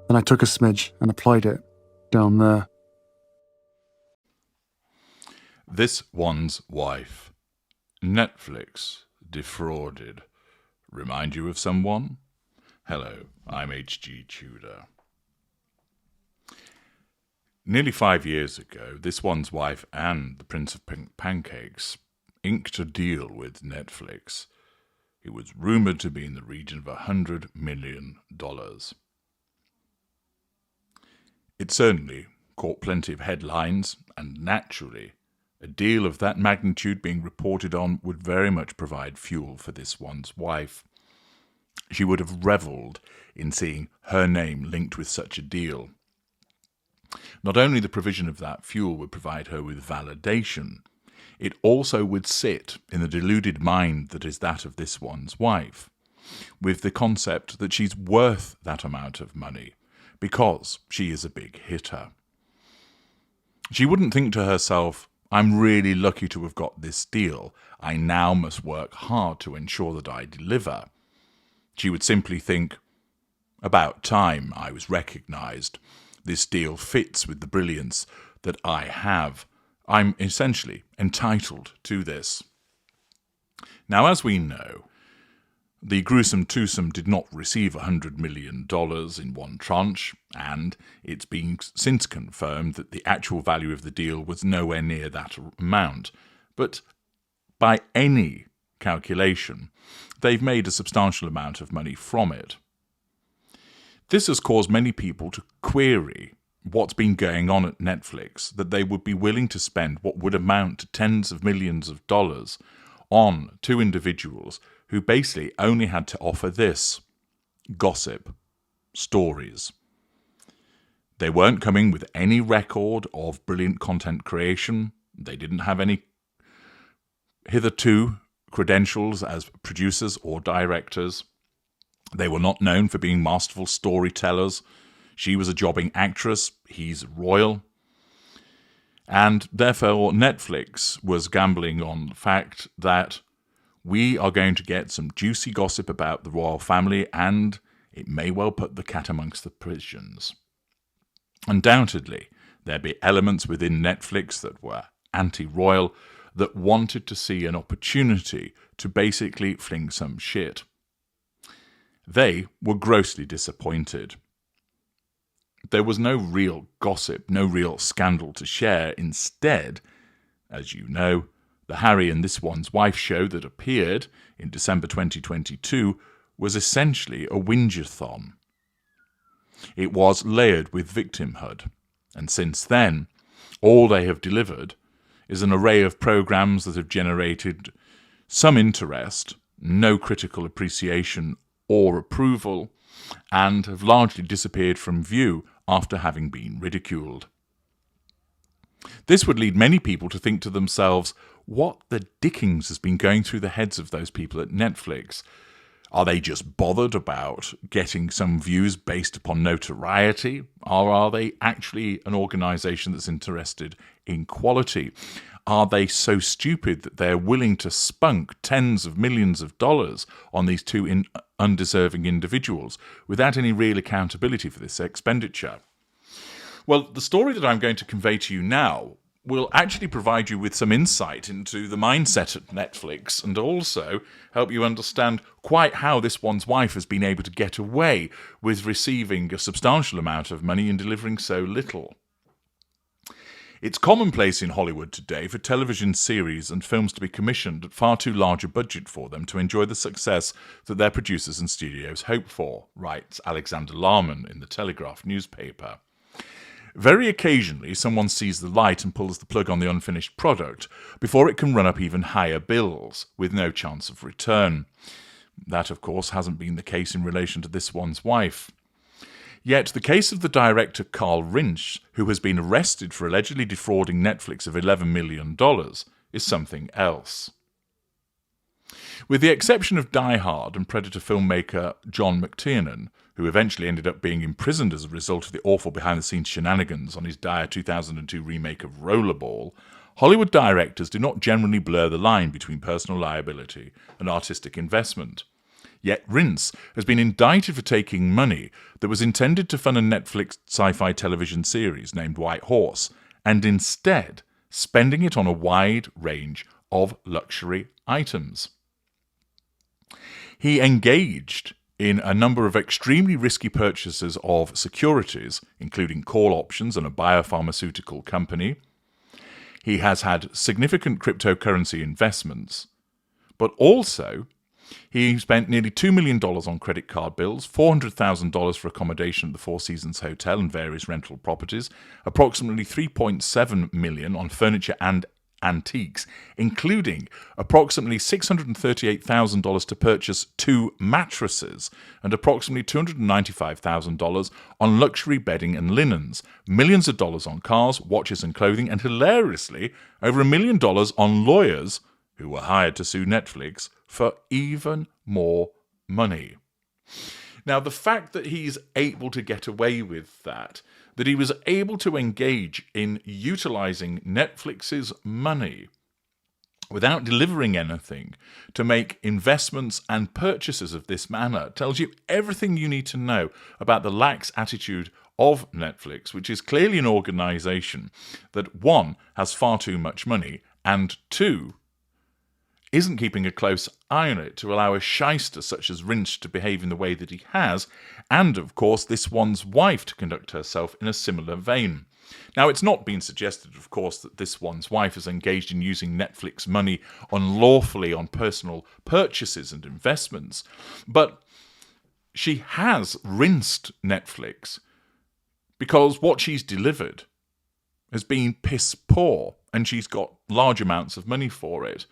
Then I took a smidge and applied it down there. This One's Wife. Netflix. Defrauded. Remind you of someone? Hello, I'm hgtudor. Nearly 5 years ago, This One's Wife and the Prince of Pink Pancakes inked a deal with Netflix. It was rumoured to be in the region of $100 million. It certainly caught plenty of headlines, and naturally, a deal of that magnitude being reported on would very much provide fuel for This One's Wife. She would have revelled in seeing her name linked with such a deal. Not only the provision of that fuel would provide her with validation, it also would sit in the deluded mind that is that of This One's Wife, with the concept that she's worth that amount of money because she is a big hitter. She wouldn't think to herself, I'm really lucky to have got this deal. I now must work hard to ensure that I deliver. She would simply think, about time I was recognised. This deal fits with the brilliance that I have. I'm essentially entitled to this. Now, as we know, the gruesome twosome did not receive $100 million in one tranche, and it's been since confirmed that the actual value of the deal was nowhere near that amount. But by any calculation, they've made a substantial amount of money from it. This has caused many people to query what's been going on at Netflix, that they would be willing to spend what would amount to tens of millions of dollars on two individuals who basically only had to offer this: gossip, stories. They weren't coming with any record of brilliant content creation. They didn't have any hitherto credentials as producers or directors. They were not known for being masterful storytellers. She was a jobbing actress, he's royal. And therefore Netflix was gambling on the fact that we are going to get some juicy gossip about the royal family, and it may well put the cat amongst the pigeons. Undoubtedly, there'd be elements within Netflix that were anti-royal, that wanted to see an opportunity to basically fling some shit. They were grossly disappointed. There was no real gossip, no real scandal to share. Instead, as you know, the Harry and This One's Wife show that appeared in December 2022 was essentially a whinge-a-thon. It was layered with victimhood, and since then, all they have delivered is an array of programs that have generated some interest, no critical appreciation or approval, and have largely disappeared from view after having been ridiculed. This would lead many people to think to themselves, what the dickens has been going through the heads of those people at Netflix? Are they just bothered about getting some views based upon notoriety? Or are they actually an organisation that's interested in quality? Are they so stupid that they're willing to spunk tens of millions of dollars on these two undeserving individuals without any real accountability for this expenditure? Well, the story that I'm going to convey to you now will actually provide you with some insight into the mindset at Netflix, and also help you understand quite how This One's Wife has been able to get away with receiving a substantial amount of money and delivering so little. It's commonplace in Hollywood today for television series and films to be commissioned at far too large a budget for them to enjoy the success that their producers and studios hope for, writes Alexander Larman in the Telegraph newspaper. Very occasionally, someone sees the light and pulls the plug on the unfinished product before it can run up even higher bills, with no chance of return. That, of course, hasn't been the case in relation to This One's Wife. Yet the case of the director Carl Rinsch, who has been arrested for allegedly defrauding Netflix of $11 million, is something else. With the exception of Die Hard and Predator filmmaker John McTiernan, who eventually ended up being imprisoned as a result of the awful behind-the-scenes shenanigans on his dire 2002 remake of Rollerball, Hollywood directors do not generally blur the line between personal liability and artistic investment. Yet Rinsch has been indicted for taking money that was intended to fund a Netflix sci-fi television series named White Horse, and instead spending it on a wide range of luxury items. He engaged in a number of extremely risky purchases of securities, including call options and a biopharmaceutical company. He has had significant cryptocurrency investments, but also he spent nearly $2 million on credit card bills, $400,000 for accommodation at the Four Seasons Hotel and various rental properties, approximately $3.7 million on furniture and antiques, including approximately $638,000 to purchase 2 mattresses and approximately $295,000 on luxury bedding and linens, millions of dollars on cars, watches and clothing, and hilariously, over $1 million on lawyers who were hired to sue Netflix for even more money. Now, the fact that he's able to get away with that he was able to engage in utilizing Netflix's money without delivering anything to make investments and purchases of this manner tells you everything you need to know about the lax attitude of Netflix, which is clearly an organization that, 1, has far too much money, and 2, isn't keeping a close eye on it to allow a shyster such as Rinsch to behave in the way that he has, and of course this one's wife to conduct herself in a similar vein. Now, it's not been suggested, of course, that this one's wife has engaged in using Netflix money unlawfully on personal purchases and investments, but she has rinsed Netflix because what she's delivered has been piss poor, and she's got large amounts of money for it.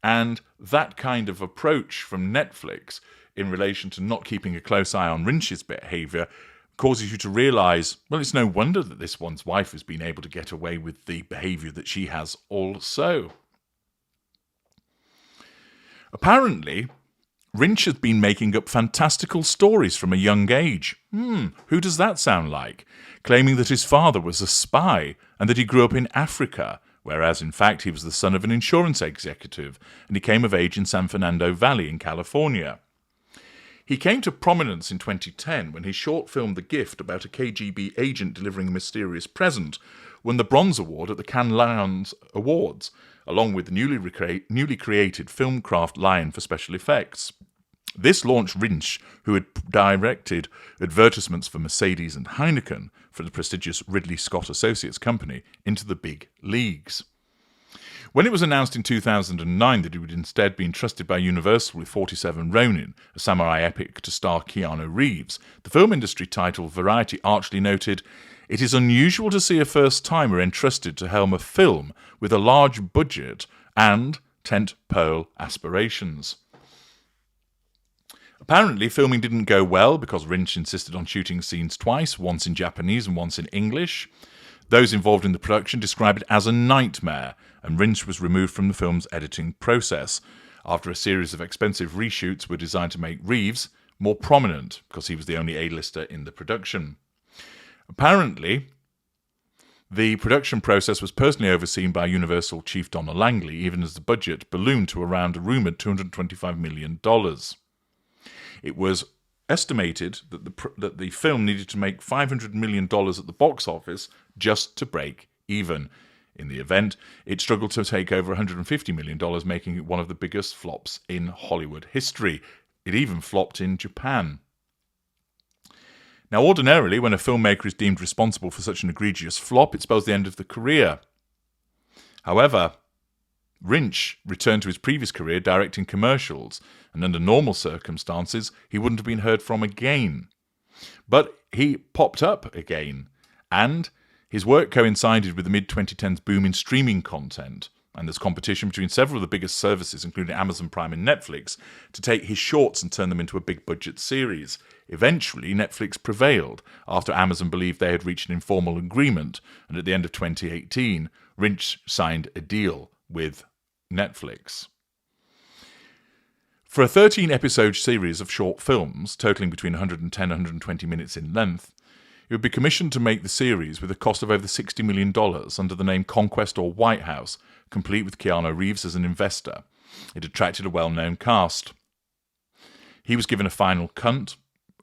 And that kind of approach from Netflix in relation to not keeping a close eye on Rinsch's behaviour causes you to realise, well, it's no wonder that this one's wife has been able to get away with the behaviour that she has also. Apparently, Rinsch has been making up fantastical stories from a young age. Who does that sound like? Claiming that his father was a spy and that he grew up in Africa, whereas in fact he was the son of an insurance executive and he came of age in San Fernando Valley in California. He came to prominence in 2010 when his short film The Gift, about a KGB agent delivering a mysterious present, won the Bronze Award at the Cannes Lions Awards, along with the newly created Filmcraft Lion for special effects. This launched Rinsch, who had directed advertisements for Mercedes and Heineken for the prestigious Ridley Scott Associates company, into the big leagues. When it was announced in 2009 that he would instead be entrusted by Universal with 47 Ronin, a samurai epic to star Keanu Reeves, the film industry title Variety archly noted, "It is unusual to see a first-timer entrusted to helm a film with a large budget and tent-pole aspirations." Apparently, filming didn't go well because Rinsch insisted on shooting scenes twice, once in Japanese and once in English. Those involved in the production described it as a nightmare, and Rinsch was removed from the film's editing process after a series of expensive reshoots were designed to make Reeves more prominent because he was the only A-lister in the production. Apparently, the production process was personally overseen by Universal chief Donna Langley, even as the budget ballooned to around a rumoured $225 million. It was estimated that the film needed to make $500 million at the box office just to break even. In the event, it struggled to take over $150 million, making it one of the biggest flops in Hollywood history. It even flopped in Japan. Now, ordinarily, when a filmmaker is deemed responsible for such an egregious flop, it spells the end of the career. However, Rinsch returned to his previous career directing commercials, and under normal circumstances, he wouldn't have been heard from again. But he popped up again, and his work coincided with the mid-2010s boom in streaming content, and there's competition between several of the biggest services, including Amazon Prime and Netflix, to take his shorts and turn them into a big-budget series. Eventually, Netflix prevailed after Amazon believed they had reached an informal agreement, and at the end of 2018, Rinsch signed a deal with Netflix. For a 13-episode series of short films, totaling between 110 and 120 minutes in length, it would be commissioned to make the series with a cost of over $60 million under the name Conquest or White House, complete with Keanu Reeves as an investor. It attracted a well-known cast. He was given a final cut.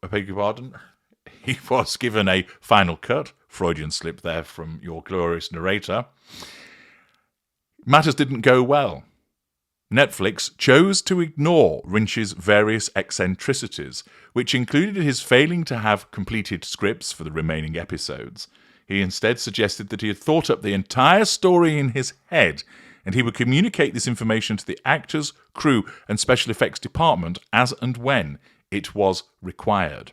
I beg your pardon. He was given a final cut. Freudian slip there from your glorious narrator. Matters didn't go well. Netflix chose to ignore Rinsch's various eccentricities, which included his failing to have completed scripts for the remaining episodes. He instead suggested that he had thought up the entire story in his head, and he would communicate this information to the actors, crew, and special effects department as and when it was required.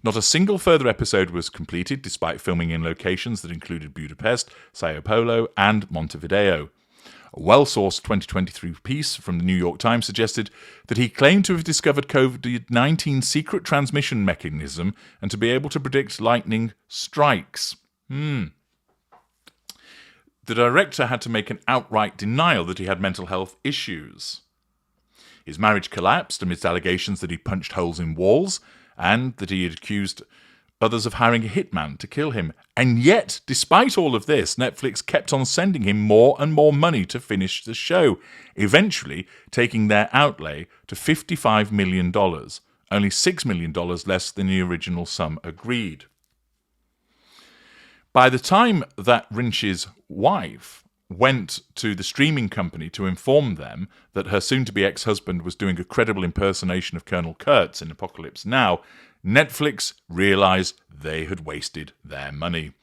Not a single further episode was completed, despite filming in locations that included Budapest, Sao Paulo, and Montevideo. A well-sourced 2023 piece from the New York Times suggested that he claimed to have discovered COVID-19's secret transmission mechanism and to be able to predict lightning strikes. The director had to make an outright denial that he had mental health issues. His marriage collapsed amidst allegations that he punched holes in walls and that he had accused others of hiring a hitman to kill him. And yet, despite all of this, Netflix kept on sending him more and more money to finish the show, eventually taking their outlay to $55 million, only $6 million less than the original sum agreed. By the time that Rinsch's wife went to the streaming company to inform them that her soon-to-be ex-husband was doing a credible impersonation of Colonel Kurtz in Apocalypse Now, Netflix realised they had wasted their money.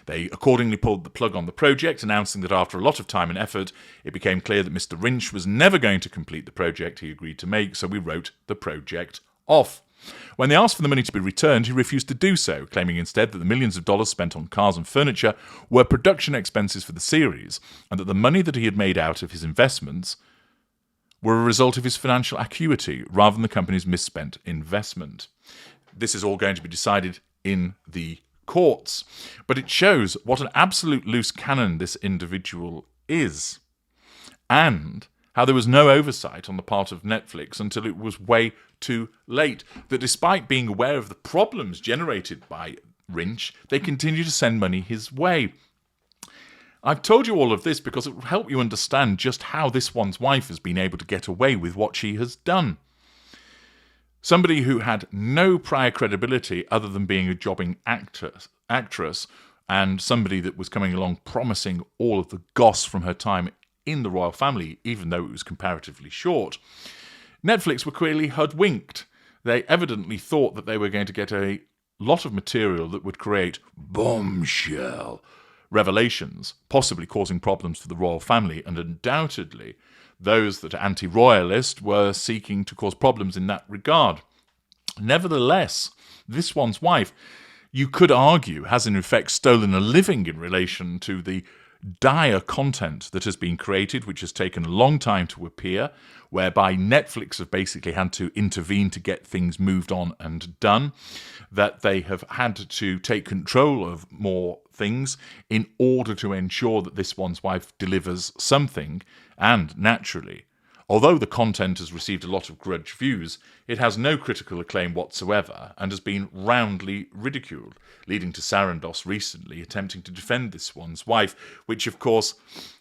They accordingly pulled the plug on the project, announcing that after a lot of time and effort, it became clear that Mr. Rinsch was never going to complete the project he agreed to make, so we wrote the project off. When they asked for the money to be returned, he refused to do so, claiming instead that the millions of dollars spent on cars and furniture were production expenses for the series, and that the money that he had made out of his investments were a result of his financial acuity rather than the company's misspent investment. This is all going to be decided in the courts, but it shows what an absolute loose cannon this individual is, and how there was no oversight on the part of Netflix until it was way too late, that despite being aware of the problems generated by Rinsch, they continue to send money his way. I've told you all of this because it will help you understand just how this one's wife has been able to get away with what she has done. Somebody who had no prior credibility other than being a jobbing actress, and somebody that was coming along promising all of the goss from her time in the royal family, even though it was comparatively short. Netflix were clearly hoodwinked. They evidently thought that they were going to get a lot of material that would create bombshell revelations, possibly causing problems for the royal family, and undoubtedly those that are anti-royalist were seeking to cause problems in that regard. Nevertheless, this one's wife, you could argue, has in effect stolen a living in relation to the dire content that has been created, which has taken a long time to appear, whereby Netflix have basically had to intervene to get things moved on and done, that they have had to take control of more things in order to ensure that this one's wife delivers something, and naturally, although the content has received a lot of grudge views, it has no critical acclaim whatsoever and has been roundly ridiculed, leading to Sarandos recently attempting to defend this one's wife, which of course,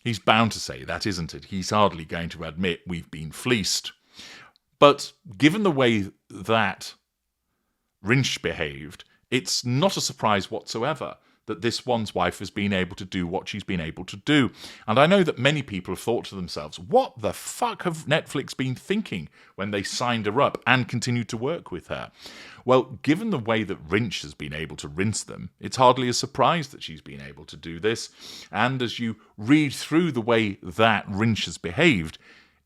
he's bound to say that, isn't it? He's hardly going to admit we've been fleeced. But given the way that Rinsch behaved, it's not a surprise whatsoever that this one's wife has been able to do what she's been able to do. And I know that many people have thought to themselves, what the fuck have Netflix been thinking when they signed her up and continued to work with her? Well, given the way that Rinsch has been able to rinse them, it's hardly a surprise that she's been able to do this. And as you read through the way that Rinsch has behaved,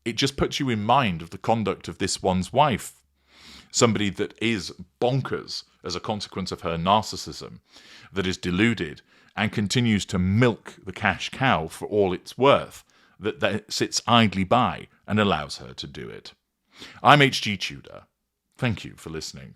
it just puts you in mind of the conduct of this one's wife. Somebody that is bonkers as a consequence of her narcissism, that is deluded and continues to milk the cash cow for all it's worth, that sits idly by and allows her to do it. I'm HG Tudor. Thank you for listening.